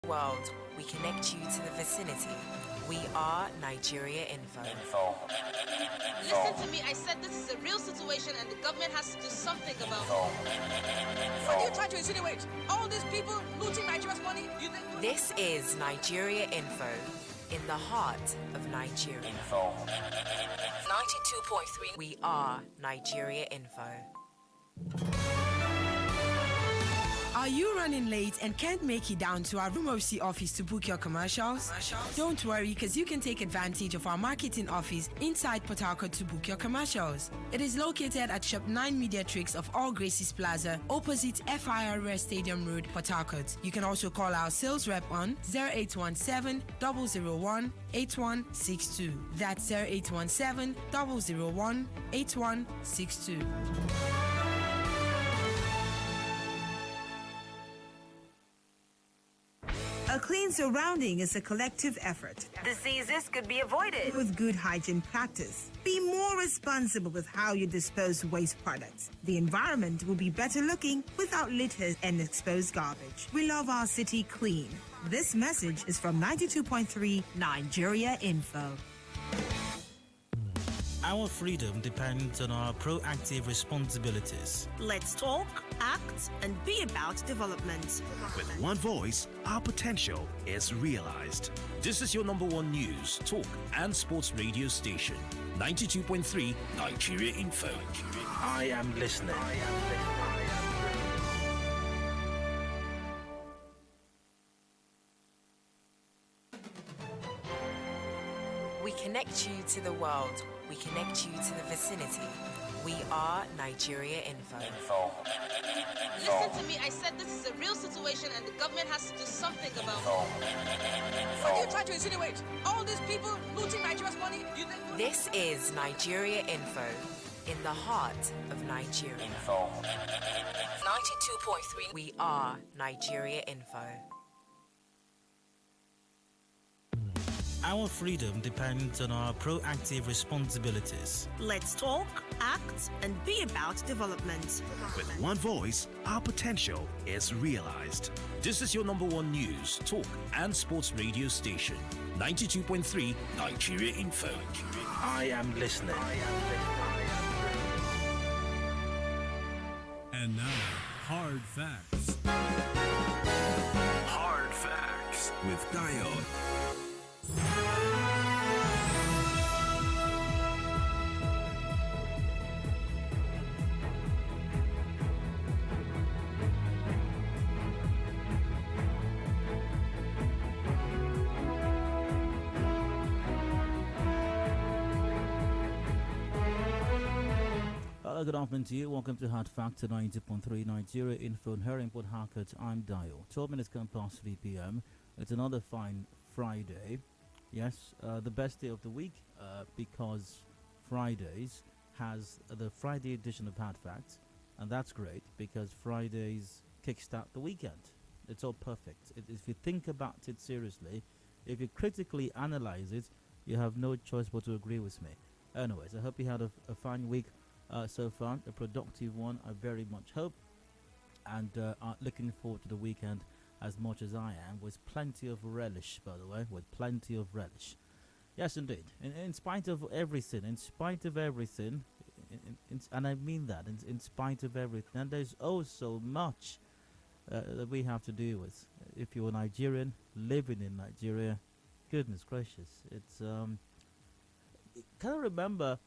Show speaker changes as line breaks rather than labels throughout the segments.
World, we connect you to the vicinity. We are Nigeria Info.
Listen to me, I said this is a real situation and the government has to do something about it.
What are you trying to insinuate? All these people looting Nigeria's money?
This is Nigeria Info, in the heart of Nigeria. 92.3. We are Nigeria Info.
Are you running late and can't make it down to our Rumosi office to book your commercials? Don't worry, because you can take advantage of our marketing office inside Port Harcourt to book your commercials. It is located at Shop 9 Mediatrix of All Graces Plaza, opposite FIRS Stadium Road, Port Harcourt. You can also call our sales rep on 0817 001 8162. That's 0817 001 8162.
A clean surrounding is a collective effort.
Diseases could be avoided
with good hygiene practice. Be more responsible with how you dispose waste products. The environment will be better looking without litter and exposed garbage. We love our city clean. This message is from 92.3 Nigeria Info.
Our freedom depends on our proactive responsibilities.
Let's talk, act, and be about development.
With one voice, our potential is realized.
This is your number one news, talk, and sports radio station. 92.3 Nigeria Info.
I am listening.
We connect you to the world. We connect you to the vicinity. We are Nigeria Info.
Listen to me, I said this is a real situation and the government has to do something about it.
What are you trying to insinuate? All these people looting Nigeria's money?
This is Nigeria Info, in the heart of Nigeria. 92.3. We are Nigeria Info.
Our freedom depends on our proactive responsibilities.
Let's talk, act, and be about development.
With one voice, our potential is realized.
This is your number one news, talk, and sports radio station. 92.3 Nigeria Info.
I am listening.
And now, Hard Facts.
Hard Facts
with Dio.
Good afternoon to you. Welcome to Hard Factor 90.3 Nigeria Info here in Port Harcourt. I'm Dio. 12 minutes come past 3 p.m. It's another fine Friday. Yes, the best day of the week because Fridays has the Friday edition of Hard Facts, and that's great because Fridays kickstart the weekend. It's all perfect. If you think about it seriously, if you critically analyze it, you have no choice but to agree with me. Anyways, I hope you had a fine week. So far, a productive one, I very much hope, and are looking forward to the weekend as much as I am, with plenty of relish, by the way, with plenty of relish. Yes, indeed. In spite of everything, and I mean that, in spite of everything, and there's oh so much that we have to deal with. If you're a Nigerian living in Nigeria, goodness gracious, it's can I remember.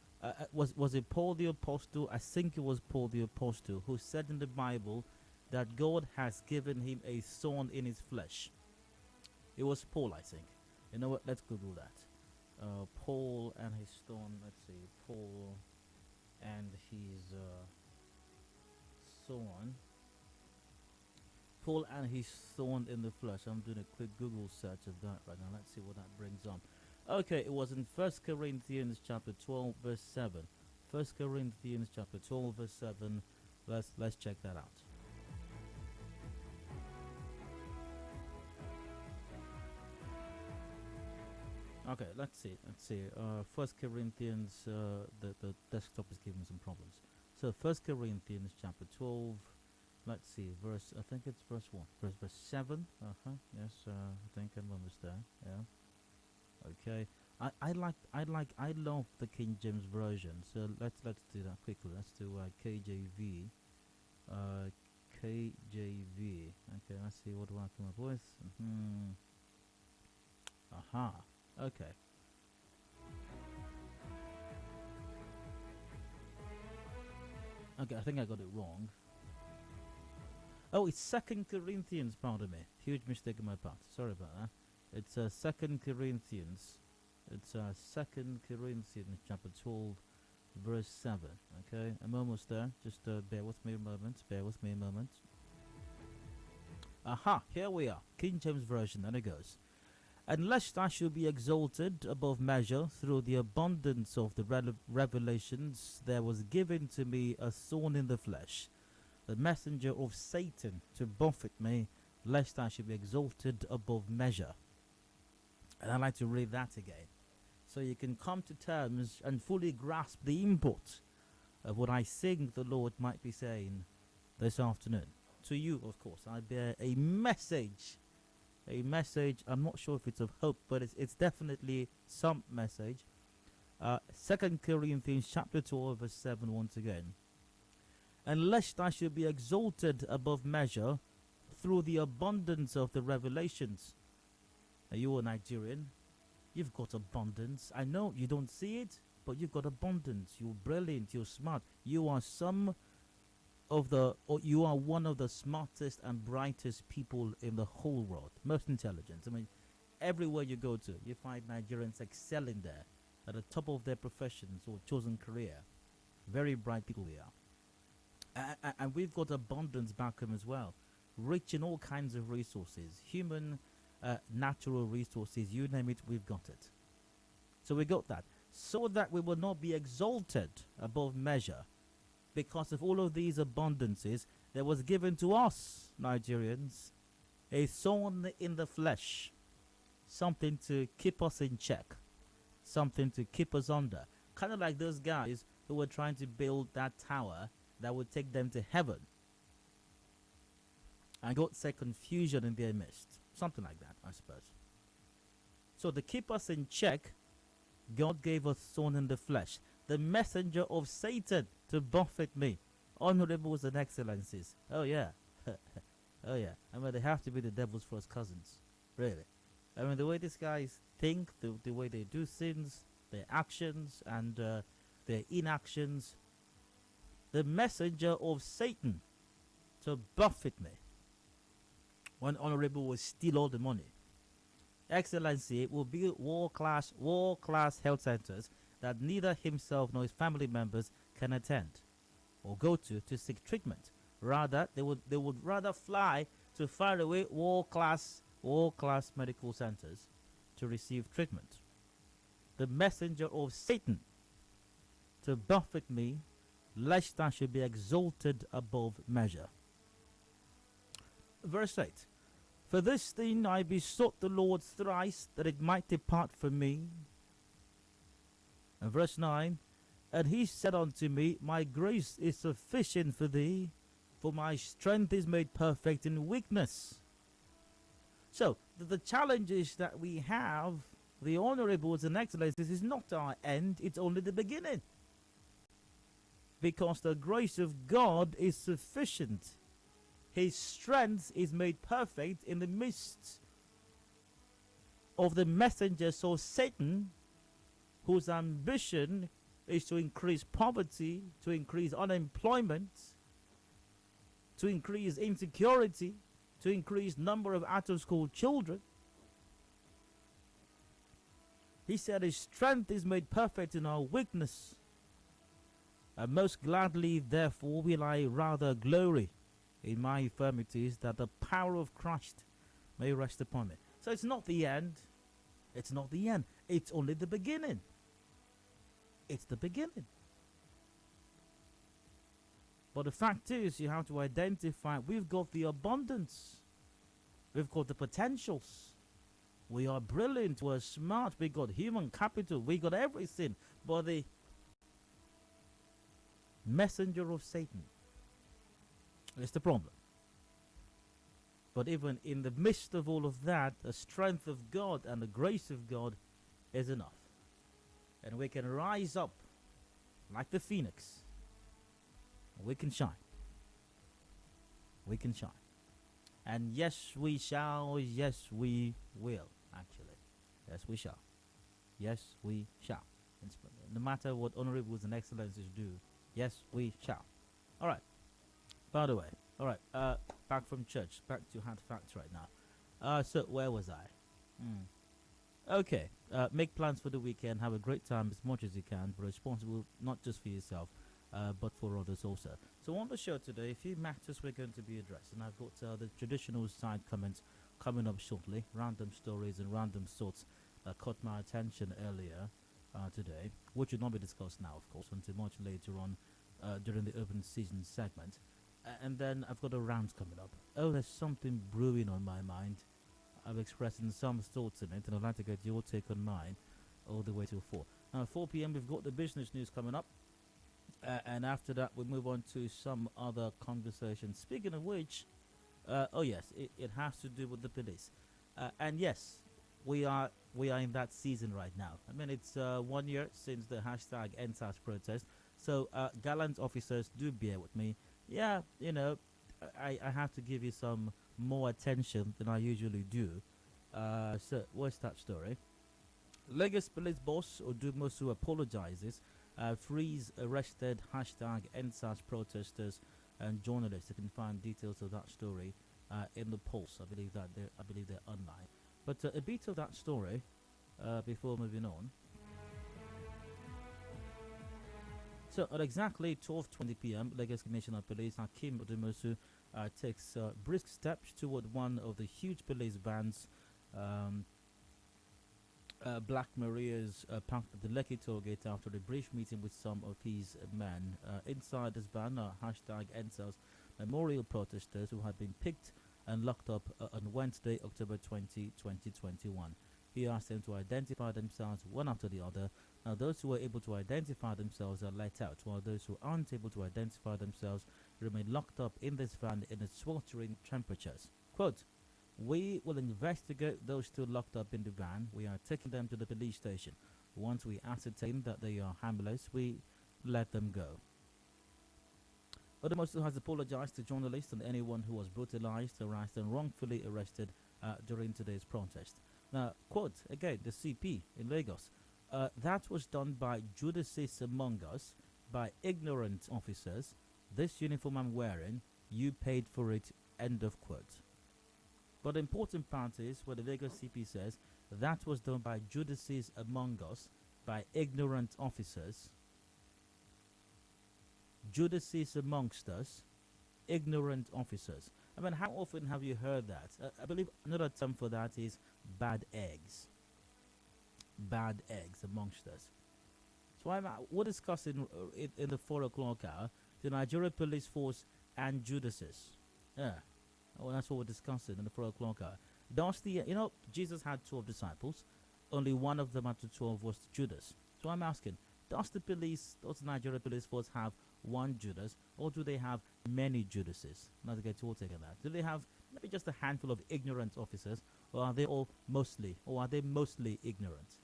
Was it Paul the Apostle? I think it was Paul the Apostle who said in the Bible that God has given him a thorn in his flesh. It was Paul, I think. You know what? Let's Google that. Paul and his thorn. Let's see. Paul and his thorn. Paul and his thorn in the flesh. I'm doing a quick Google search of that right now. Let's see what that brings on. Okay, it was in 1 Corinthians chapter 12 verse 7. 1 Corinthians chapter 12 verse 7. Let's check that out. Okay, let's see. 1 Corinthians, the desktop is giving some problems. So 1 Corinthians chapter 12 Let's see, verse. I think it's verse 1. Verse 7. Yes, I think I'm almost there. Yeah. Okay. I love the King James version. So let's do that quickly. Let's do KJV. KJV. Okay. Let's see what do I come up with. Aha. Okay. Okay, I think I got it wrong. Oh, it's 2 Corinthians, pardon me. Huge mistake on my part. Sorry about that. It's 2 Corinthians. It's 2 Corinthians chapter 12, verse 7. Okay, I'm almost there. Just bear with me a moment. Bear with me a moment. Aha, here we are. King James Version, and it goes. And lest I should be exalted above measure through the abundance of the revelations, there was given to me a thorn in the flesh, the messenger of Satan to buffet me, lest I should be exalted above measure. And I'd like to read that again, so you can come to terms and fully grasp the import of what I think the Lord might be saying this afternoon. To you, of course, I bear a message. I'm not sure if it's of hope, but it's definitely some message. 2 Corinthians chapter 12, verse 7 once again. And lest I should be exalted above measure through the abundance of the revelations. Now, you're a Nigerian. You've got abundance. I know you don't see it, but you've got abundance. You're brilliant. You're smart. You are you are one of the smartest and brightest people in the whole world. Most intelligent. I mean, everywhere you go to, you find Nigerians excelling there, at the top of their professions or chosen career. Very bright people we are. And we've got abundance back home as well. Rich in all kinds of resources. Human, natural resources, you name it, we've got it. So we got that. So that we will not be exalted above measure. Because of all of these abundances, there was given to us, Nigerians, a thorn in the flesh. Something to keep us in check. Something to keep us under. Kind of like those guys who were trying to build that tower that would take them to heaven. And God said confusion in their midst. Something like that, I suppose. So to keep us in check, God gave us thorn in the flesh. The messenger of Satan to buffet me. Honorables and excellencies. Oh yeah. Oh yeah. I mean, they have to be the devil's first cousins. Really. I mean, the way these guys think, the way they do things, their actions and their inactions. The messenger of Satan to buffet me. One honorable will steal all the money. Excellency will build world-class health centers that neither himself nor his family members can attend or go to seek treatment. Rather, they would rather fly to faraway world-class medical centers to receive treatment. The messenger of Satan to buffet me, lest I should be exalted above measure. Verse 8. For this thing I besought the Lord thrice, that it might depart from me. And verse 9. And he said unto me, my grace is sufficient for thee, for my strength is made perfect in weakness. So, the challenges that we have, the honorables and excellencies, is not our end, it's only the beginning. Because the grace of God is sufficient. His strength is made perfect in the midst of the messengers of Satan, whose ambition is to increase poverty, to increase unemployment, to increase insecurity, to increase number of out-of-school children. He said his strength is made perfect in our weakness. And most gladly, therefore, will I rather glory in my infirmities, that the power of Christ may rest upon me. So it's not the end. It's not the end. It's only the beginning. It's the beginning. But the fact is, you have to identify, we've got the abundance. We've got the potentials. We are brilliant. We're smart. We got human capital. We got everything. But the messenger of Satan is the problem. But even in the midst of all of that, the strength of God and the grace of God is enough. And we can rise up like the phoenix. We can shine. We can shine. And yes, we shall. Yes, we will, actually. Yes, we shall. Yes, we shall. No matter what honorables and excellencies do, yes, we shall. All right. By the way, all right, back from church, back to hard facts right now. So where was I? Okay, make plans for the weekend, have a great time as much as you can, but responsible not just for yourself, but for others also. So on the show today, a few matters we're going to be addressing. I've got the traditional side comments coming up shortly, random stories and random thoughts that caught my attention earlier today, which will not be discussed now, of course, until much later on during the open season segment. And then I've got a round coming up. Oh, there's something brewing on my mind. I'm expressing some thoughts in it, and I'd like to get your take on mine all the way till 4. Now, at 4 p.m., we've got the business news coming up. And after that, we move on to some other conversations. Speaking of which, oh yes, it has to do with the police. And yes, we are in that season right now. I mean, it's 1 year since the hashtag #EndSARS protest. So, gallant officers, do bear with me. Yeah, you know, I have to give you some more attention than I usually do. So, what's that story? Lagos police boss Odumosu apologizes, frees arrested hashtag #EndSARS protesters and journalists. You can find details of that story in the Pulse. I believe they're online. But a bit of that story before moving on. So at exactly 12:20 p.m., Lagos Commissioner of Police Hakeem Odumosu takes brisk steps toward one of the huge police vans, Black Maria's, parked at the Lekki toll gate after a brief meeting with some of his men. Inside this van are hashtag #EndSARS memorial protesters who had been picked and locked up on Wednesday, October 20, 2021. He asked them to identify themselves one after the other. Now, those who were able to identify themselves are let out, while those who aren't able to identify themselves remain locked up in this van in the sweltering temperatures. Quote, "We will investigate those still locked up in the van. We are taking them to the police station. Once we ascertain that they are harmless, we let them go." Odumosu has apologized to journalists and anyone who was brutalized, harassed, and wrongfully arrested during today's protest. Now, quote, again, the CP in Lagos, "That was done by Judases among us, by ignorant officers. This uniform I'm wearing, you paid for it," end of quote. But the important part is where the Lagos CP says, "That was done by Judases among us, by ignorant officers." Judases amongst us, ignorant officers. I mean, how often have you heard that? I believe another term for that is bad eggs. Bad eggs amongst us. So we're discussing in the 4 o'clock hour the Nigeria Police Force and Judases. Yeah, well, that's what we're discussing in the 4 o'clock hour. Does Jesus had 12 disciples. Only one of them out of 12 was Judas. So I'm asking, does the Nigeria Police Force have one Judas, or do they have many Judases? Not to get your take on that. Do they have maybe just a handful of ignorant officers, or are they mostly ignorant?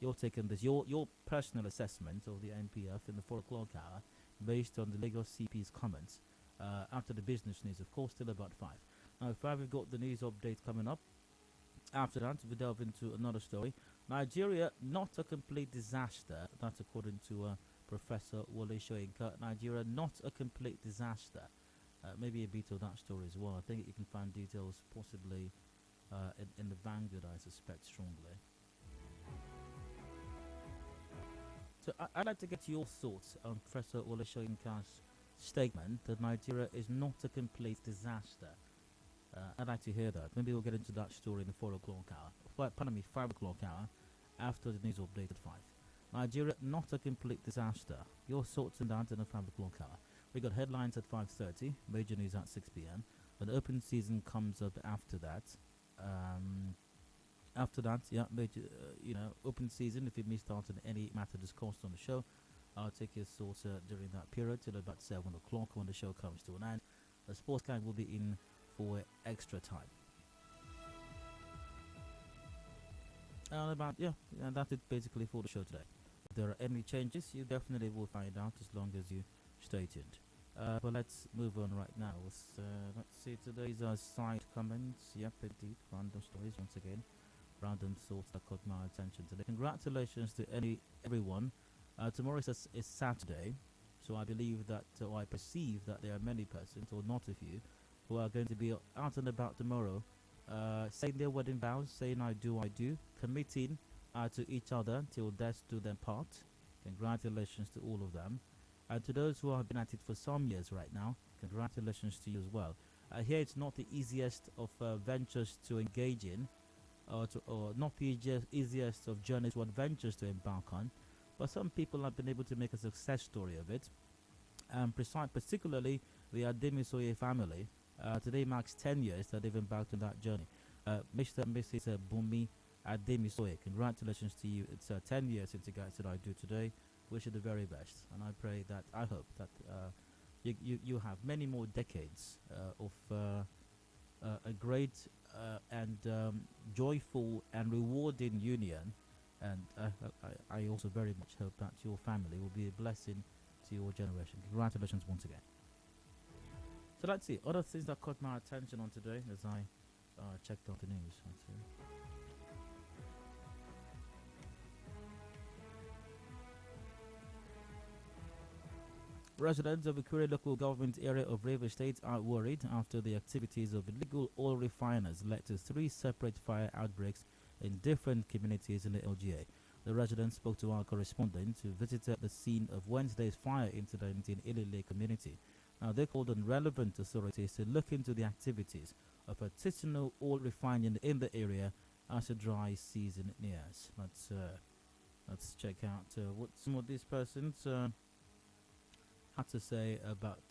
Your take on this, your personal assessment of the NPF in the 4 o'clock hour, based on the Lagos CP's comments after the business news, of course, till about 5. Now, 5, we've got the news update coming up. After that, we delve into another story. Nigeria, not a complete disaster. That's according to Professor Wole Soyinka. Nigeria, not a complete disaster. Maybe a bit of that story as well. I think you can find details possibly in the Vanguard, I suspect strongly. So I'd like to get your thoughts on Professor Wole Soyinka's statement that Nigeria is not a complete disaster. I'd like to hear that. Maybe we'll get into that story in the 4 o'clock hour. 5 o'clock hour after the news update at 5. Nigeria, not a complete disaster. Your thoughts on that in the 5 o'clock hour. We got headlines at 5:30, major news at 6 p.m. An open season comes up after that. Major, open season. If you missed out on any matter discussed on the show, I'll take your thoughts during that period till about 7 o'clock when the show comes to an end. The sports guy will be in for extra time. And that's it basically for the show today. If there are any changes, you definitely will find out as long as you stay tuned. But let's move on right now. Let's see today's side comments. Yep, indeed. Random stories once again. Random thoughts that caught my attention today. Congratulations to everyone. Tomorrow is Saturday, so I believe that, or I perceive that there are many persons, or not a few, who are going to be out and about tomorrow, saying their wedding vows, saying I do, committing to each other till death do them part. Congratulations to all of them. And to those who have been at it for some years right now, congratulations to you as well. I hear it's not the easiest of ventures to engage in, or not the easiest of journeys or adventures to embark on, but some people have been able to make a success story of it. Particularly the Ademisoye family. Today marks 10 years that they've embarked on that journey. Mr. and Mrs. Bumi Ademisoye, congratulations to you. It's 10 years since you guys said I do today. Wish you the very best, and I hope that you have many more decades of a great and joyful and rewarding union. And I also very much hope that your family will be a blessing to your generation. Congratulations once again. So let's see other things that caught my attention on today as I checked out the news. Let's see. Residents of the Ikure local government area of Rivers State are worried after the activities of illegal oil refiners led to 3 separate fire outbreaks in different communities in the LGA. The residents spoke to our correspondent who visited the scene of Wednesday's fire incident in Ilile community. Now, they called on relevant authorities to look into the activities of artisanal oil refining in the area as the dry season nears. Let's check out what some of these persons had to say about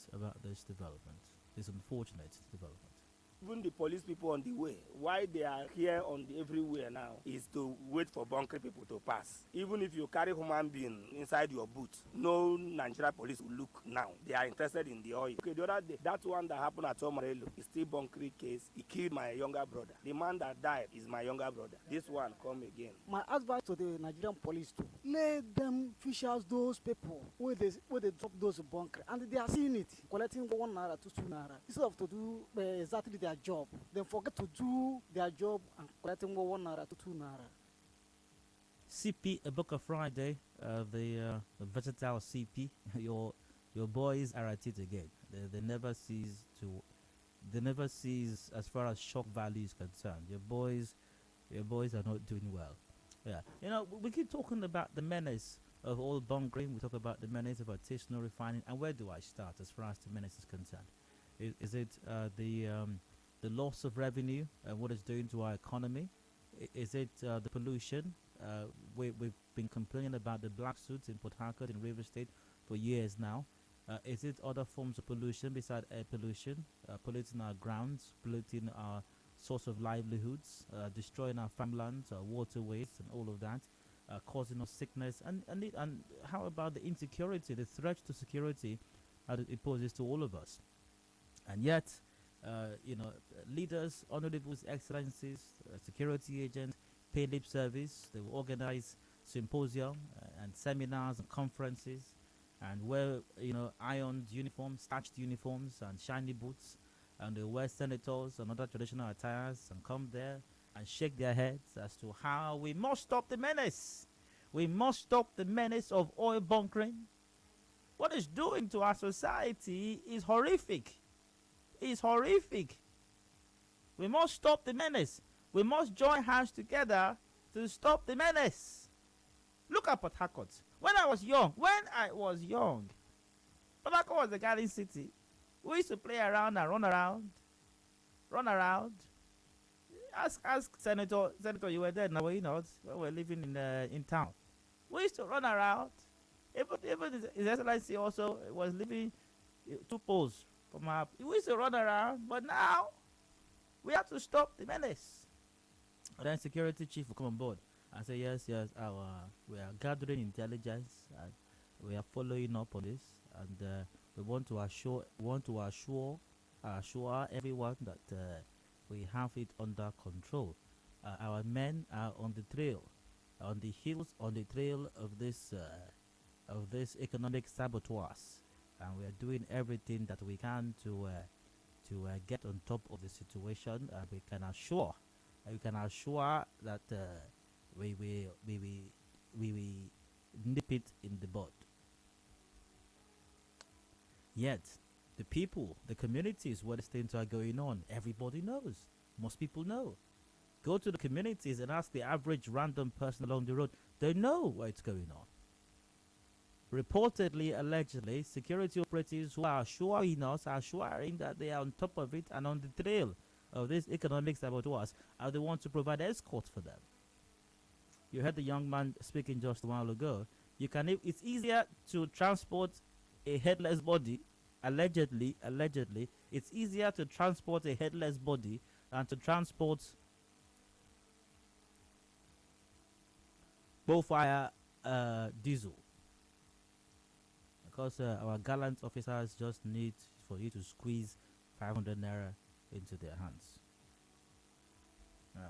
this development, this unfortunate development.
Even the police people on the way, why they are here on the everywhere now is to wait for bunker people to pass. Even if you carry human being inside your boot, no Nigeria police will look now. They are interested in the oil. Okay, the other day, that one that happened at Omarelo is still bunkering case. He killed my younger brother. The man that died is my younger brother. This one come again.
My advice to the Nigerian police too, let them fish out those people where they drop those bunker and they are seeing it, collecting 1 naira to 2 naira. Instead of to do exactly their job, then forget to do their job and collecting 1 naira to 2 naira.
CP Eboka Friday, the versatile CP, your boys are at it again. They never cease as far as shock value is concerned. Your boys are not doing well. Yeah, we keep talking about the menace of oil bunkering. We talk about the menace of artisanal refining, and where do I start as far as the menace is concerned? Is it the loss of revenue and what it's doing to our economy? Is it the pollution? We've been complaining about the black suits in Port Harcourt in Rivers State for years now. Is it other forms of pollution besides air pollution, polluting our grounds, polluting our source of livelihoods, destroying our farmlands, our waterways, and all of that, causing us sickness? And how about the insecurity, the threat to security that it poses to all of us? And yet, leaders, honorables, excellencies, security agents pay lip service. They will organize symposium and seminars and conferences and wear, ironed uniforms, starched uniforms and shiny boots, and they wear senators and other traditional attires and come there and shake their heads as to how we must stop the menace. We must stop the menace of oil bunkering. What it's doing to our society is horrific. It's horrific. We must stop the menace. We must join hands together to stop the menace. Look at Port Harcourt. When I was young, Port Harcourt was a garden city. We used to play around and run around. Ask Senator, you were there now, were you not? When we were living in town. We used to run around. Even His Excellency also was living 2 poles from our. We used to run around, but now we have to stop the menace. And then security chief will come on board and say, yes, we are gathering intelligence and we are following up on this, and we want to assure assure everyone that we have it under control. Our men are on the trail, on the heels, on the trail of this economic saboteurs, and we are doing everything that we can to get on top of the situation. We can assure that we nip it in the bud. Yet, the people, the communities where these things are going on, everybody knows. Most people know. Go to the communities and ask the average random person along the road. They know what's going on. Reportedly, allegedly, security operatives who are assuring us, are assuring that they are on top of it and on the trail of these economic saboteurs, are the ones to provide escort for them. You heard the young man speaking just a while ago. It's easier to transport a headless body, allegedly, it's easier to transport a headless body than to transport fire diesel. Because our gallant officers just need for you to squeeze 500 naira into their hands. Yeah.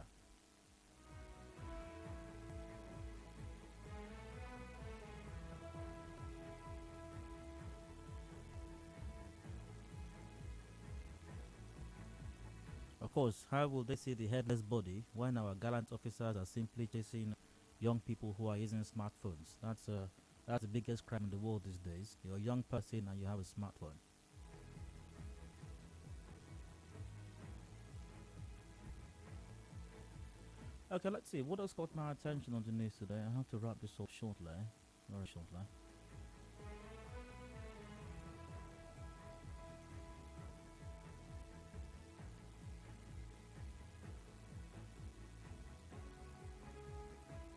Of course, how will they see the headless body when our gallant officers are simply chasing young people who are using smartphones? That's the biggest crime in the world these days. You're a young person and you have a smartphone. Okay, let's see. What else caught my attention on the news today? I have to wrap this up shortly. Very shortly.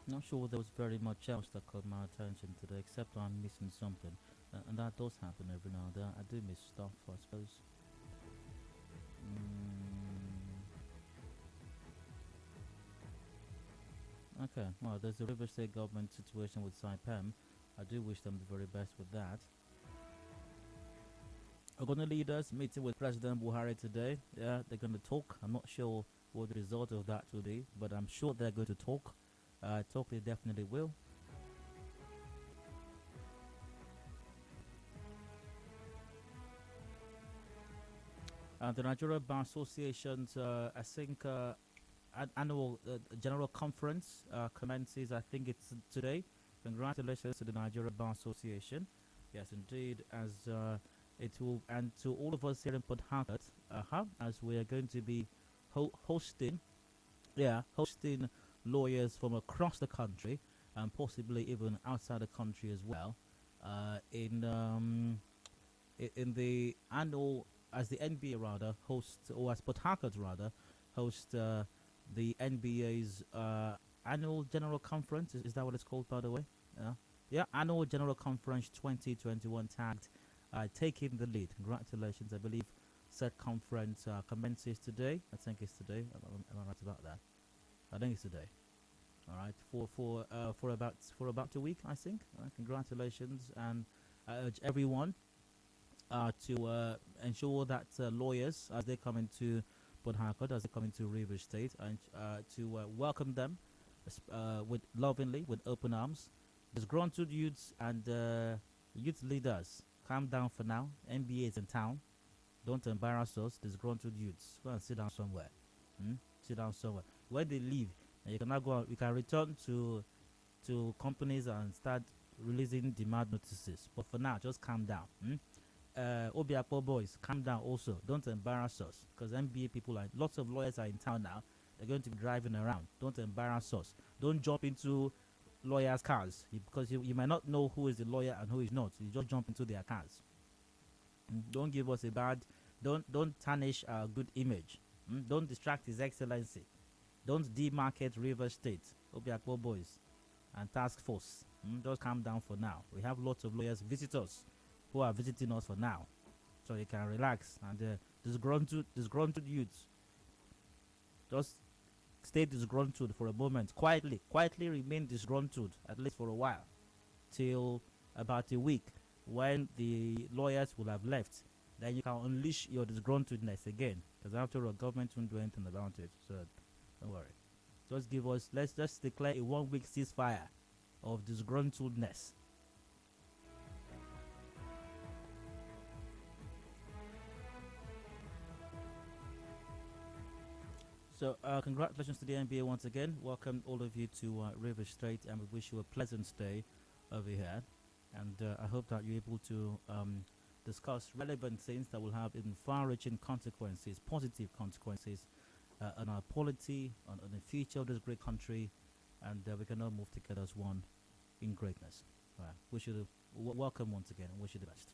Not sure there was very much else that caught my attention today, except I'm missing something. And that does happen every now and then. I do miss stuff, I suppose. Okay, well, there's the River State government situation with Saipem. I do wish them the very best with that. Ogoni leaders meeting with President Buhari today. Yeah, they're going to talk. I'm not sure what the result of that will be, but I'm sure they're going to talk. Talk they definitely will. The Nigeria Bar Association's, I think, annual general conference commences. I think it's today. Congratulations to the Nigeria Bar Association. Yes, indeed, as it will, and to all of us here in Port Harcourt, as we are going to be hosting lawyers from across the country and possibly even outside the country as well. In the annual, as the NBA rather hosts, or as Port Harcourt rather hosts the NBA's annual general conference. Is that what it's called, by the way? Yeah, annual general conference 2021 tagged taking the lead. Congratulations. I believe said conference commences today. I think it's today. Am I right about that? I think it's today. All right, for about a week, I think. Congratulations, and I urge everyone to ensure that lawyers, as they come into Port Harcourt, as they come into River State, and to welcome them with lovingly, with open arms. Disgruntled youths and youth leaders, calm down for now. NBA is in town. Don't embarrass us, disgruntled youths. Go and sit down somewhere. Sit down somewhere. When they leave, you can now go out, you can return to companies and start releasing demand notices. But for now, just calm down. Obiapo boys, calm down also. Don't embarrass us, because NBA people, are lots of lawyers are in town now. They're going to be driving around. Don't embarrass us. Don't jump into lawyers' cars, because you might not know who is the lawyer and who is not. You just jump into their cars. Don't give us a bad. Don't tarnish our good image. Don't distract His Excellency. Don't demarket River State, Obiakpo boys, and Taskforce. Just calm down for now. We have lots of lawyers, visitors, who are visiting us for now, so you can relax. And disgruntled youths, just stay disgruntled for a moment. Quietly remain disgruntled, at least for a while, till about a week, when the lawyers will have left. then you can unleash your disgruntledness again. Because after all, government won't do anything about it. So don't worry. Just give us, let's just declare a 1 week ceasefire of disgruntledness. So congratulations to the NBA once again. Welcome all of you to River State, and we wish you a pleasant stay over here. And I hope that you're able to discuss relevant things that will have even far-reaching consequences, positive consequences on our polity, on the future of this great country, and we can all move together as one in greatness. Wish you welcome once again, and wish you the best.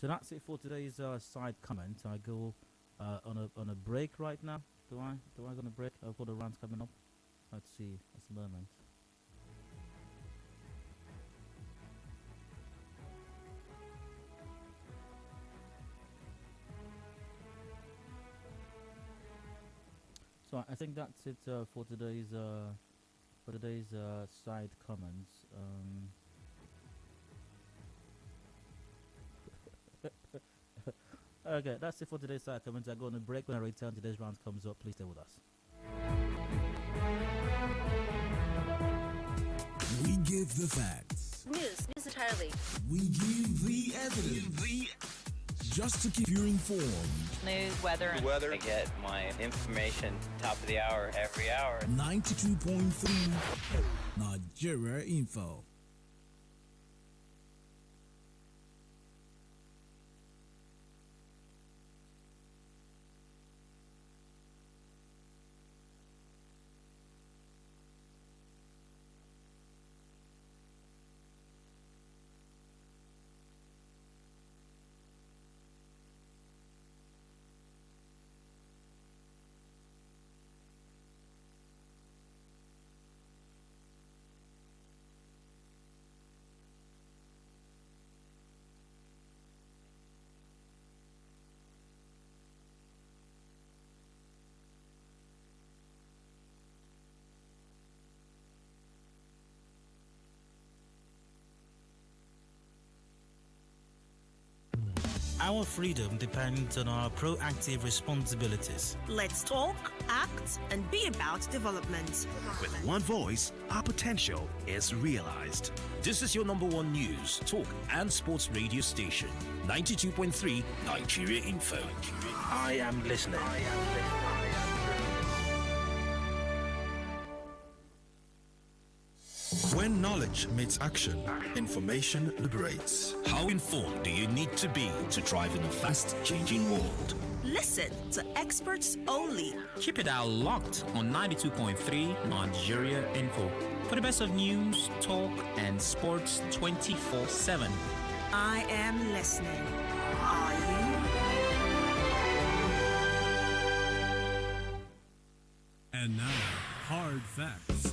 So that's it for today's side comment. I go on a break right now. Do I go on a break? I've got the rounds coming up. Let's see. Just a moment. So I think that's it for today's side comments. Okay, that's it for today's side comments. I go on a break. When I return, today's round comes up. Please stay with us.
We give the facts.
News entirely.
We give the evidence. Just to keep you informed.
News, weather. I get my information top of the hour every hour.
92.3 Nigeria Info.
Our freedom depends on our proactive responsibilities.
Let's talk, act, and be about development.
With one voice, our potential is realized.
This is your number one news, talk, and sports radio station. 92.3 Nigeria Info.
I am listening.
When knowledge meets action, information liberates.
How informed do you need to be to thrive in a fast-changing world?
Listen to experts only.
Keep it out locked on 92.3 Nigeria Info for the best of news, talk, and sports 24/7.
I am listening. Are you?
And now, hard facts.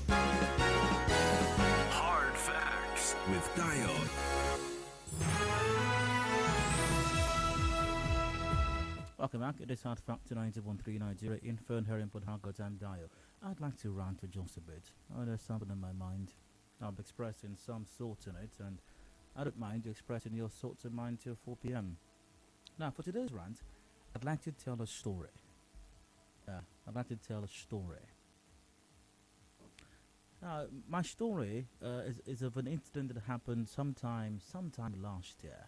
Hard facts with Dion.
Welcome back. It is Hard Fact to 90.3 Nigeria Info and Heron Port Harcourt and Dio. I'd like to rant for just a bit. There's something in my mind. I'm expressing some thoughts in it, and I don't mind you expressing your thoughts in mind till 4 p.m. Now, for today's rant, I'd like to tell a story. Now, my story is of an incident that happened sometime last year.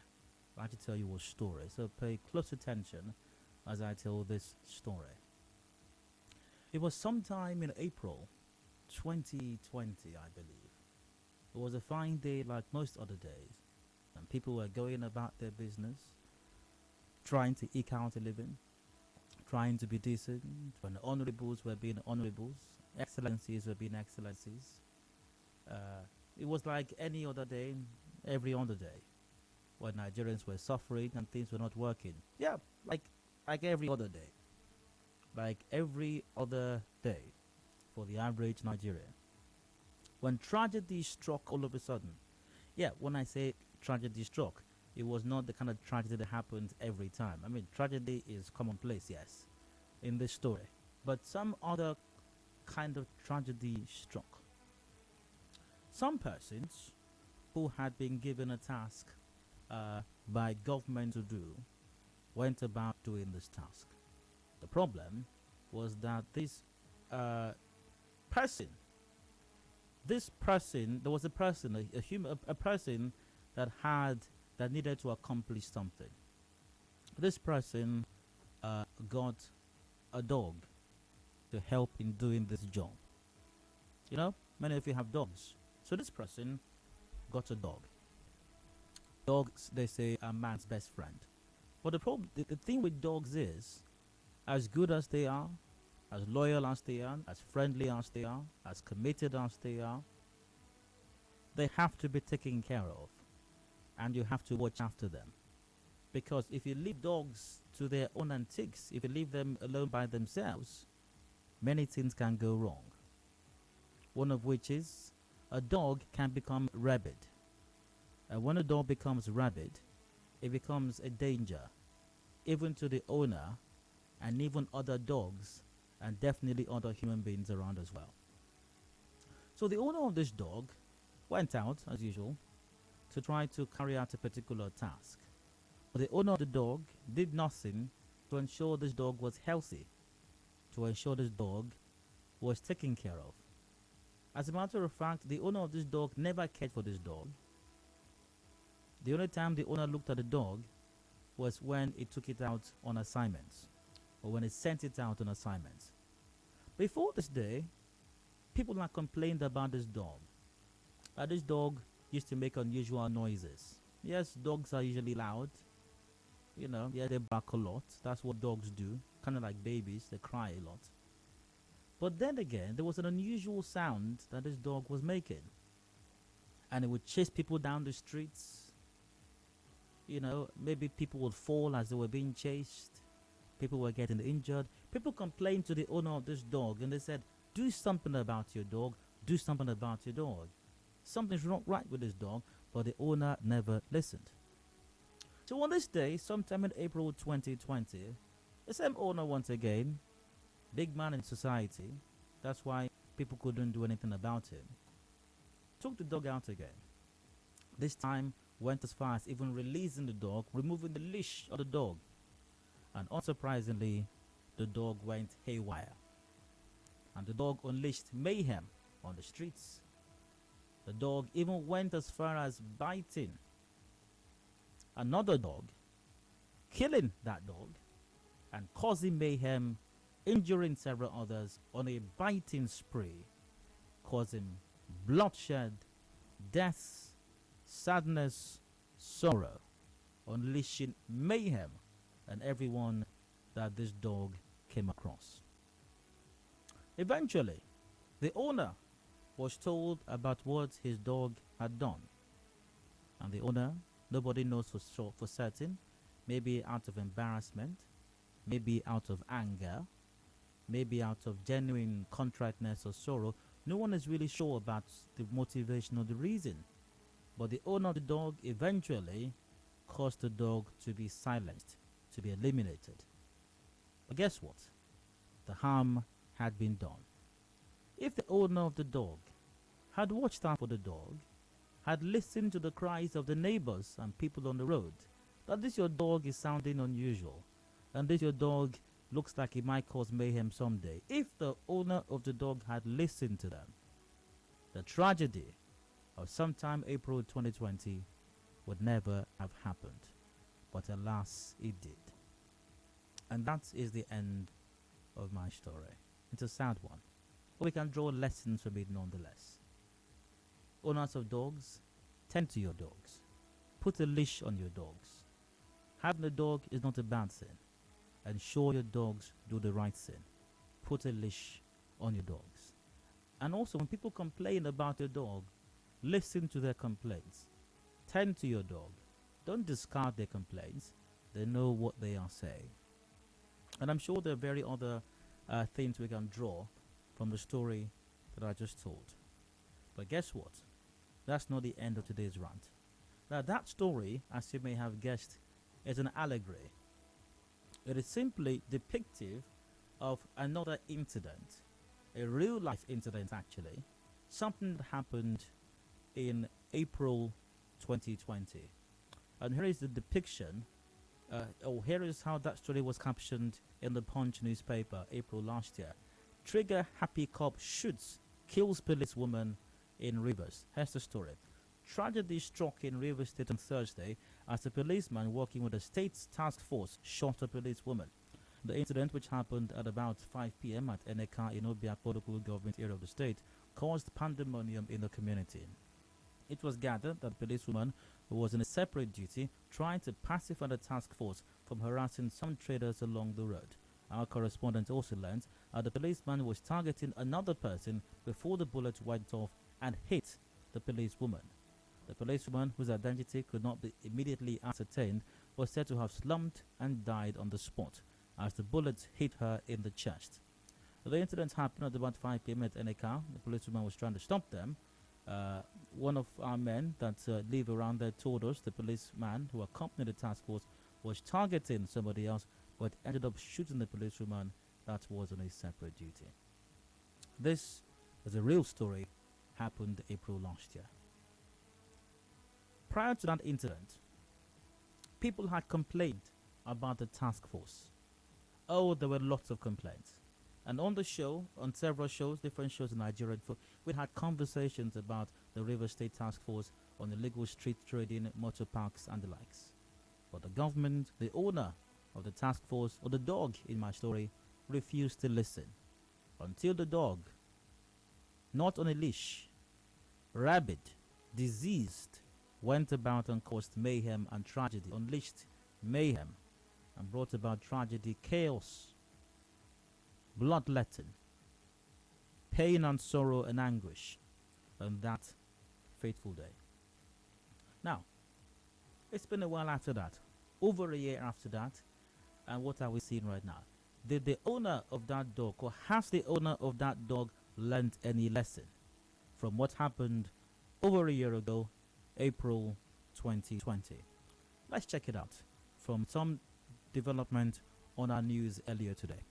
I'd like to tell you a story, so pay close attention as I tell this story. It was sometime in April 2020, I believe. It was a fine day like most other days, and people were going about their business, trying to eke out a living, trying to be decent, when honorables were being honorables, excellencies were being excellencies. It was like any other day, every other day, when Nigerians were suffering and things were not working. Yeah, like every other day. Like every other day for the average Nigerian. When tragedy struck all of a sudden, yeah, when I say tragedy struck, it was not the kind of tragedy that happens every time. I mean, tragedy is commonplace, yes, in this story. But some other kind of tragedy struck. Some persons who had been given a task by government to do went about doing this task. The problem was that this person, there was a person, a person that needed to accomplish something. This person got a dog to help in doing this job. You know, many of you have dogs. So this person got a dog. Dogs, they say, are man's best friend. But the thing with dogs is, as good as they are, as loyal as they are, as friendly as they are, as committed as they are, they have to be taken care of. And you have to watch after them. Because if you leave dogs to their own antics, if you leave them alone by themselves, many things can go wrong. One of which is a dog can become rabid. And when a dog becomes rabid, it becomes a danger, even to the owner and even other dogs and definitely other human beings around as well. So the owner of this dog went out, as usual, to try to carry out a particular task. But the owner of the dog did nothing to ensure this dog was healthy, to ensure this dog was taken care of. As a matter of fact, the owner of this dog never cared for this dog. The only time the owner looked at the dog was when he took it out on assignments, or when he sent it out on assignments. Before this day, people had complained about this dog. This dog used to make unusual noises. Yes, dogs are usually loud. You know, yeah, they bark a lot. That's what dogs do. Kind of like babies, they cry a lot. But then again, there was an unusual sound that this dog was making. And it would chase people down the streets. You know, maybe people would fall as they were being chased. People were getting injured. People complained to the owner of this dog and they said, do something about your dog. Do something about your dog. Something's not right with this dog, but the owner never listened. So on this day, sometime in April 2020, the same owner once again, big man in society, that's why people couldn't do anything about him, took the dog out again. This time went as far as even releasing the dog, removing the leash of the dog. And unsurprisingly, the dog went haywire. And the dog unleashed mayhem on the streets. The dog even went as far as biting another dog, killing that dog, and causing mayhem, injuring several others on a biting spree, causing bloodshed, deaths, sadness, sorrow, unleashing mayhem on everyone that this dog came across. Eventually, the owner was told about what his dog had done. And the owner, nobody knows for certain, maybe out of embarrassment, maybe out of anger, maybe out of genuine contriteness or sorrow. No one is really sure about the motivation or the reason. But the owner of the dog eventually caused the dog to be silenced, to be eliminated. But guess what? The harm had been done. If the owner of the dog had watched out for the dog, had listened to the cries of the neighbors and people on the road, that this your dog is sounding unusual, and this your dog looks like it might cause mayhem someday. If the owner of the dog had listened to them, the tragedy of sometime April 2020 would never have happened. But alas, it did. And that is the end of my story. It's a sad one, but we can draw lessons from it nonetheless. Owners of dogs, tend to your dogs. Put a leash on your dogs. Having a dog is not a bad thing. Ensure your dogs do the right thing. Put a leash on your dogs. And also, when people complain about your dog, listen to their complaints. Tend to your dog. Don't discard their complaints. They know what they are saying. And I'm sure there are very other things we can draw from the story that I just told. But guess what? That's not the end of today's rant. Now that story, as you may have guessed, is an allegory. It is simply depictive of another incident, a real life incident actually, something that happened in April 2020. And here is the depiction Here is how that story was captioned in the Punch newspaper April last year. Trigger happy cop shoots, kills policewoman in Rivers. Here's the story. Tragedy struck in Rivers State on Thursday as a policeman working with the state's task force shot a policewoman. The incident, which happened at about 5 p.m. at Eneka in Obiakpo local government area of the state, caused pandemonium in the community. It was gathered that the policewoman, who was in a separate duty, tried to pacify the task force from harassing some traders along the road. Our correspondent also learned that the policeman was targeting another person before the bullet went off and hit the policewoman. The policewoman, whose identity could not be immediately ascertained, was said to have slumped and died on the spot as the bullets hit her in the chest. The incident happened at about 5 p.m. at Eneka. The policewoman was trying to stop them. One of our men that live around there told us the policeman who accompanied the task force was targeting somebody else, but ended up shooting the policewoman that was on a separate duty. This is a real story, happened April last year. Prior to that incident, people had complained about the task force. Oh, there were lots of complaints. And on the show, on several shows, different shows in Nigeria, we had conversations about the River State Task Force on illegal street trading, motor parks, and the likes. But the government, the owner of the task force, or the dog in my story, refused to listen. Until the dog, not on a leash, rabid, diseased, went about and caused mayhem and tragedy, unleashed mayhem, and brought about tragedy, chaos, bloodletting, pain and sorrow and anguish on that fateful day. Now, it's been a while after that, over a year after that, and what are we seeing right now? Did the owner of that dog, or has the owner of that dog learned any lesson from what happened over a year ago, April 2020? Let's check it out from some development on our news earlier today.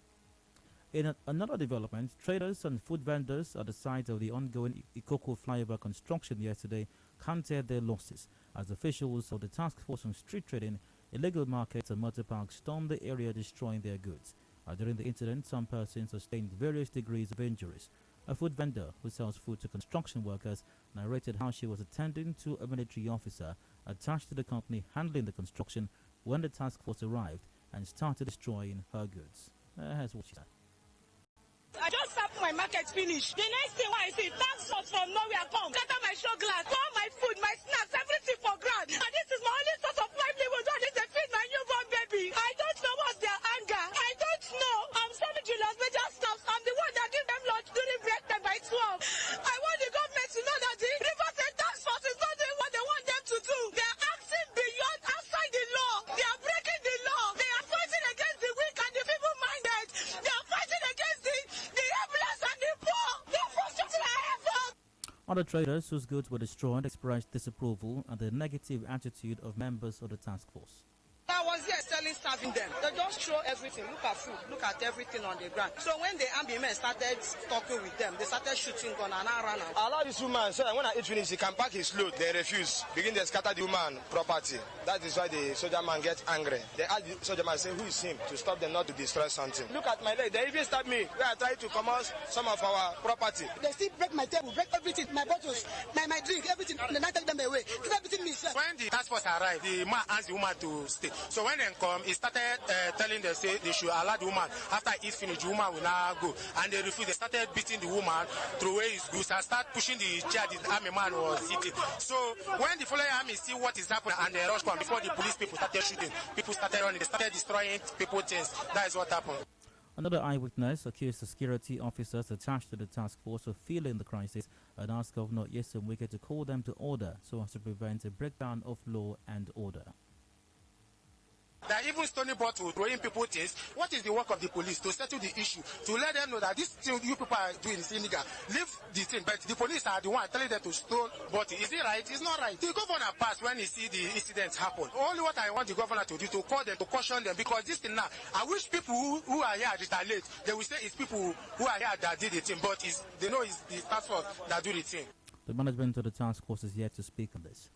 In another development, traders and food vendors at the site of the ongoing Ikoko flyover construction yesterday counted their losses as officials of the Task Force on Street Trading, illegal markets and motor parks stormed the area, destroying their goods. During the incident, some persons sustained various degrees of injuries. A food vendor who sells food to construction workers narrated how she was attending to a military officer attached to the company handling the construction when the task force arrived and started destroying her goods. Here's what she said.
I just have my market finish. The next thing I see, Taskforce from nowhere come, gather my show glass, all my food, my snacks, everything for ground. And this is my only source of livelihood. What is to feed my newborn baby? I don't know what's their anger. I don't know. I'm sorry, Julius, but just stop. I'm the one that give them lunch during break time by 12. I want the government to know that the River State Taskforce is not doing what they want them to do. They are acting beyond, outside the law. They are breaking the law. They are fighting against the weak and the feeble-minded. They are fighting against the helpless and the poor. They are frustrating our efforts.
Other traders whose goods were destroyed expressed disapproval at the negative attitude of members of the task force.
I was there serving them. They just throw everything. Look at food. Look at everything on the ground. So when the army men started talking with them, they started shooting gun and I ran out.
Allow this woman so that when I eat finish, he can pack his load. They refuse. Begin to scatter the woman property. That is why the soldier man gets angry. They ask the soldier man, say, who is him? To stop them not to destroy something. Look at my leg. They even stabbed me. We are trying to come out some of our property.
They still break my table, break everything, my bottles, my drink, everything. They not take them away. Keep everything me.
When the task force arrived, the man asked the woman to stay. So when they come, he started telling them, say they should allow the woman. After he finished, the woman will now go. And they refused. They started beating the woman, throw away his goods, and start pushing the chair the army man was sitting. So when the following army see what is happening and they rush come, before the police people started shooting, people started running, they started destroying people's things. That is what happened.
Another eyewitness accused the security officers attached to the task force of feeling the crisis and asked Governor Nyesom Wike to call them to order so as to prevent a breakdown of law and order.
They are even stoning bottles, throwing people things. What is the work of the police? To settle the issue, to let them know that this thing you people are doing is illegal. Leave the thing, but the police are the one telling them to stone bottles. Is it right? It's not right. The governor passed when he see the incidents happen. Only what I want the governor to do, to call them, to caution them, because this thing now, I wish people who are here retaliate. They will say it's people who are here that did the thing, but they know it's the task force that do the thing.
The management of the task force is yet to speak on this.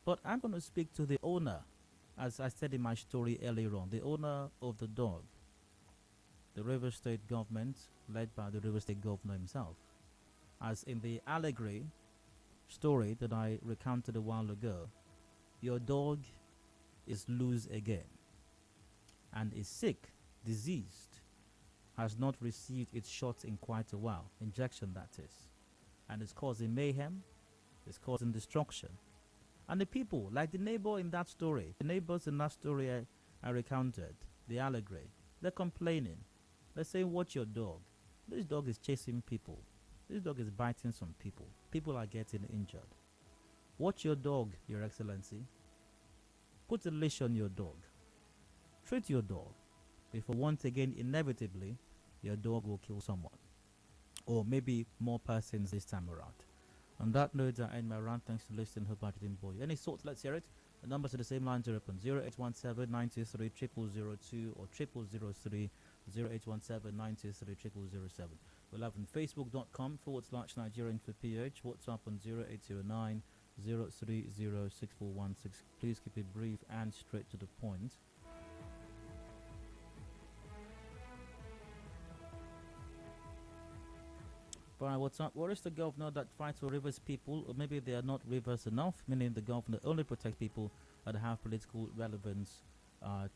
But I'm going to speak to the owner as I said in my story earlier on, the owner of the dog, the River State government, led by the River State governor himself, as in the allegory story that I recounted a while ago, your dog is loose again and is sick, diseased, has not received its shots in quite a while, injection that is, and is causing mayhem, is causing destruction. And the people, like the neighbor in that story, the neighbors in that story I recounted, the allegory, they're complaining. They're saying, watch your dog. This dog is chasing people. This dog is biting some people. People are getting injured. Watch your dog, Your Excellency. Put a leash on your dog. Treat your dog. Before once again, inevitably, your dog will kill someone. Or maybe more persons this time around. On that note, I end my rant. Thanks for listening. Hope I didn't bore you. Any thoughts? Let's hear it. The numbers are the same lines are open. 0817 923 0002 or 0003 0817 923 0007. We'll have on facebook.com/Nigerian for PH. WhatsApp on 0809 030 6416. Please keep it brief and straight to the point. Brian, what's up? What is the governor that fights for rivers people? Or maybe they are not rivers enough, meaning the governor only protects people that have political relevance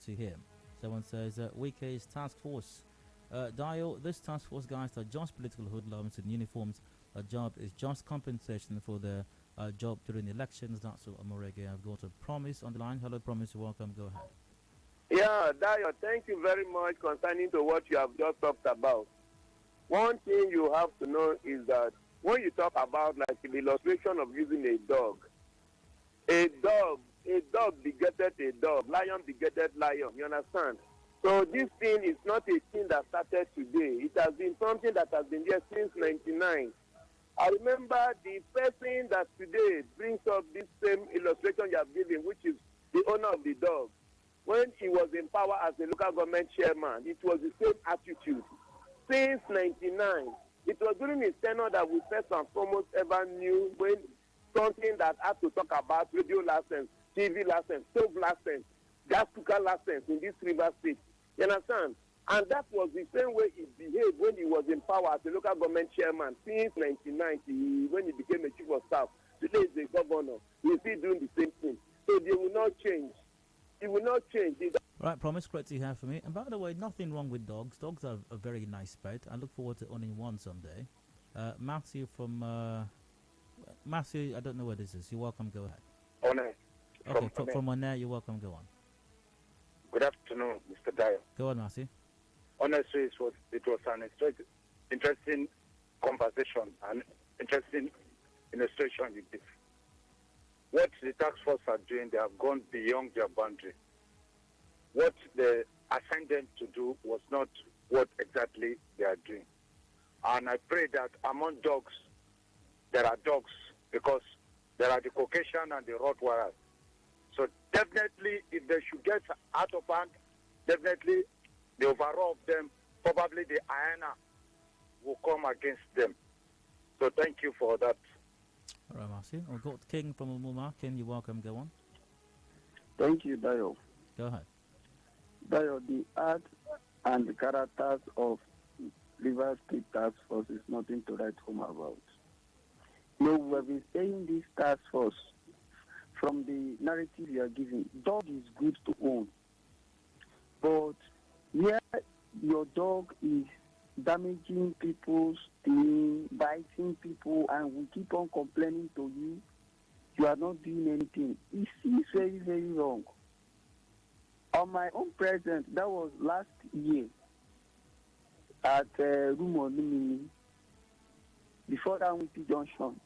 to him. Someone says, Wike's Taskforce. Dio, this Taskforce guys are just political hoodlums in uniforms. Their job is just compensation for their job during elections. That's what Amorege. I've got a Promise on the line. Hello, Promise. Welcome. Go ahead.
Yeah, Dio, thank you very much concerning to what you have just talked about. One thing you have to know is that when you talk about like the illustration of using a dog begetted a dog, lion begetted lion, you understand? So this thing is not a thing that started today. It has been something that has been here since 1999. I remember the person that today brings up this same illustration you have given, which is the owner of the dog. When he was in power as a local government chairman, it was the same attitude. Since 1999, it was during his tenure that we first and foremost ever knew when something that had to talk about radio license, TV license, stove license, gas cooker license in this river state. You understand? And that was the same way he behaved when he was in power as a local government chairman since 1990, when he became a chief of staff. Today is the governor. He's still doing the same thing. So they will not change. It will not change.
Right, Promise, great to hear from you. And by the way, nothing wrong with dogs. Dogs are a very nice pet. I look forward to owning one someday. Matthew from... Matthew, I don't know where this is. You're welcome, go ahead.
One.
Okay, from One, you're welcome, go on.
Good afternoon, Mr. Dio.
Go on, Matthew.
Honestly, it was an interesting conversation and interesting illustration you did. What the task force are doing, they have gone beyond their boundary. What they assigned them to do was not what exactly they are doing. And I pray that among dogs, there are dogs, because there are the Caucasian and the Rottweilers. So definitely, if they should get out of hand, definitely the overall of them, probably the hyena will come against them. So thank you for that.
All right, Matthew. We've got King from Umuma. King, you're welcome, go on.
Thank you, Dio.
Go ahead.
Dio, the art and the characters of River State Task Force is nothing to write home about. No, we have been saying this task force from the narrative you are giving. Dog is good to own. But where your dog is damaging people's thing, biting people, and we keep on complaining to you, you are not doing anything. It is very, very wrong. On my own present, that was last year at Rumor before that Wiki Junction.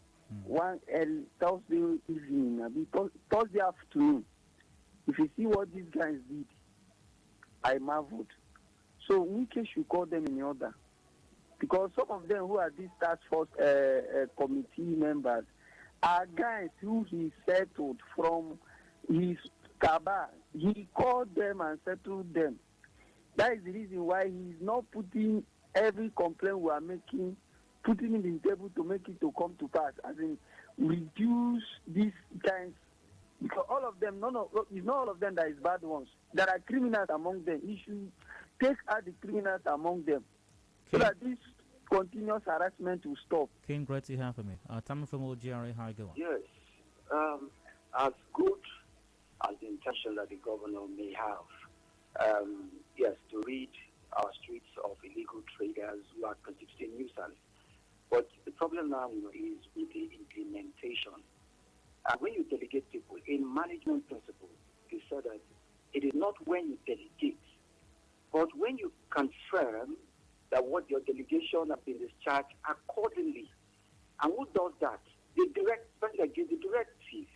One Thursday evening, Thursday afternoon. If you see what these guys did, I marveled. So Wiki should call them in order. Because some of them who are these task force committee members are guys who he settled from his cabal. He called them and settled them. That is the reason why he's not putting every complaint we are making, putting it in the table to make it to come to pass, as in reduce these kinds Because all of them, it's not all of them that is bad ones. There are criminals among them. You should take out the criminals among them so that this continuous harassment will stop.
King, great to have me. Tammy from OGRA, how you going?
Yes. As good as the intention that the governor may have, yes, to rid our streets of illegal traders who are constituting nuisance. But the problem now is with the implementation. And when you delegate people, in management principle, you said that it is not when you delegate, but when you confirm that what your delegation has been discharged accordingly. And who does that? The person that gives the directive,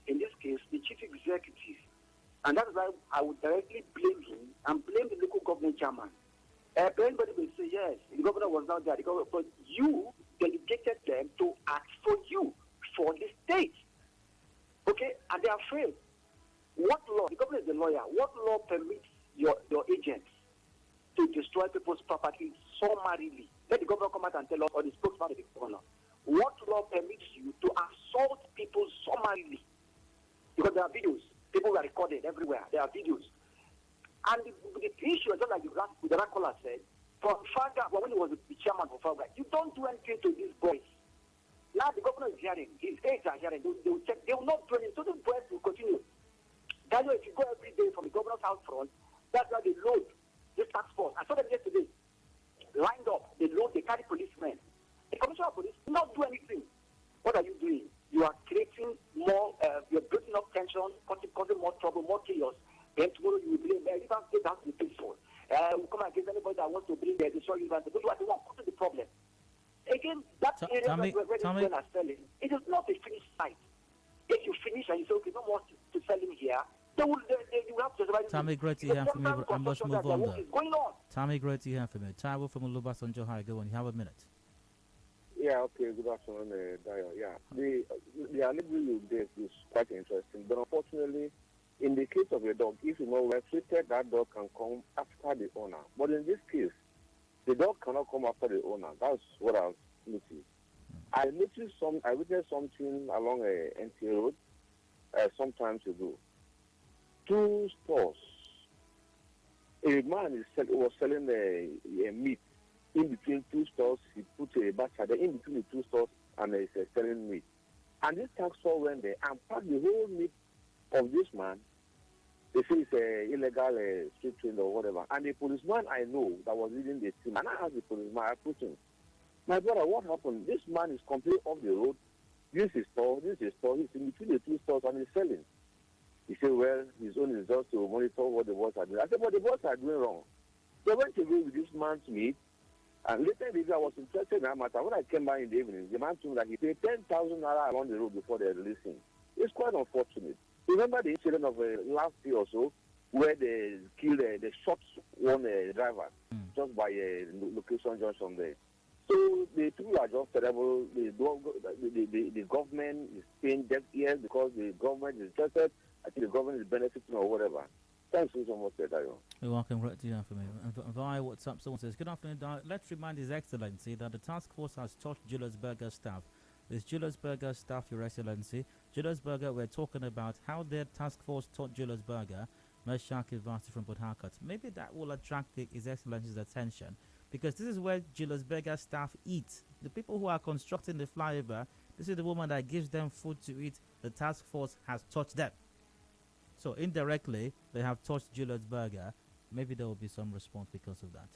in this case, the chief executive. And that's why I would directly blame him and blame the local government chairman. Everybody will say, yes, the governor was not there, but you delegated them to act for you, for the state. Okay? And they are afraid. What law? The government is the lawyer. What law permits your agents to destroy people's property summarily? Let the governor come out and tell us, or the spokesman of the governor. What law permits you to assault people summarily? Because there are videos. People were recorded everywhere. There are videos. And the issue, just like the Rakola said, from Faga, when he was the chairman for Faga, you don't do anything to these boys. Now the governor is hearing, his aides are hearing, they will check, they will not do anything, so these boys will continue. That's why if you go every day from the governor's house front, that's why they load this task force. I saw them yesterday, lined up, they load, they carry policemen. The commissioner of police will not do anything. What are you doing? You are creating more, you're building up tension, causing more trouble, more chaos. Then tomorrow you will blame, the Rivers State has to be peaceful. We'll come against anybody that wants to bring the destroy Rivers State. Those who are the one causing the problem. Again, that area where these are selling, it is not a finished site. If you finish and you say, okay, no more to sell in here, they will have to survive.
Tammy, great to hear from you. I must move on though.
Going on.
Tammy, great to hear from you. Taiwo from Olubasanjo, hi, go on. You have a minute.
Yeah, okay, good afternoon, Dayo. Yeah, the allegory with this is quite interesting, but unfortunately, in the case of a dog, if you know well treated, that dog can come after the owner. But in this case, the dog cannot come after the owner. That's what I've noticed. I witnessed something along a NTA road some time ago. 2 stores. A man was selling a meat. In between 2 stores, he put a basket in between the 2 stores and he's selling meat. And this tax force went there and packed the whole meat of this man. They say it's illegal street trade or whatever. And the policeman I know that was leading the team, and I asked the policeman, I put him, my brother, what happened? This man is completely off the road. This is his store. He's in between the 2 stores and he's selling. He said, well, his own is just to monitor what the boys are doing. I said, but the boys are doing wrong. They went away with this man's meat. And later in the evening, I was interested in that matter. When I came back in the evening, the man told me that he paid 10,000 naira along the road before they released him. It's quite unfortunate. Remember the incident of last year or so, where they killed, they shot one driver just by a location junction there. So the people are just terrible. The government is paying deaf ears because the government is interested. I think the government is benefiting or whatever. Thanks so much, Dayo.
You're welcome. Right to you for me. And via WhatsApp, someone says, good afternoon, Dayo. Let's remind His Excellency that the task force has touched Julius Berger's staff. This Julius Berger staff, Your Excellency. Julius Berger, we're talking about how their task force taught Julius Berger, Meshach Vasi from Port Harcourt. Maybe that will attract His Excellency's attention, because this is where Julius Berger's staff eat. The people who are constructing the flyover, this is the woman that gives them food to eat. The task force has touched them. So indirectly, they have touched Julius Berger. Maybe there will be some response because of that.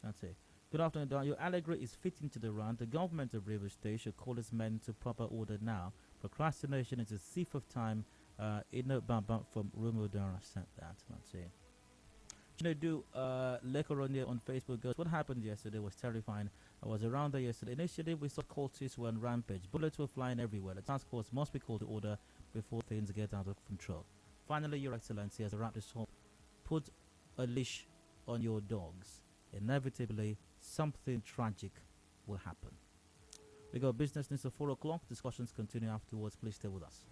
That's it. Good afternoon, Don. Your allegory is fitting to the run. The government of Rivers State should call its men to proper order now. Procrastination is a thief of time. Ino Bamba from Rumodara sent that. That's it. Lekoronye on Facebook goes, what happened yesterday was terrifying. I was around there yesterday. Initially, we saw cultists were on rampage. Bullets were flying everywhere. The task force must be called to order before things get out of control. Finally, Your Excellency, as I wrap this up, put a leash on your dogs. Inevitably, something tragic will happen. We got business news at 4 o'clock. Discussions continue afterwards. Please stay with us.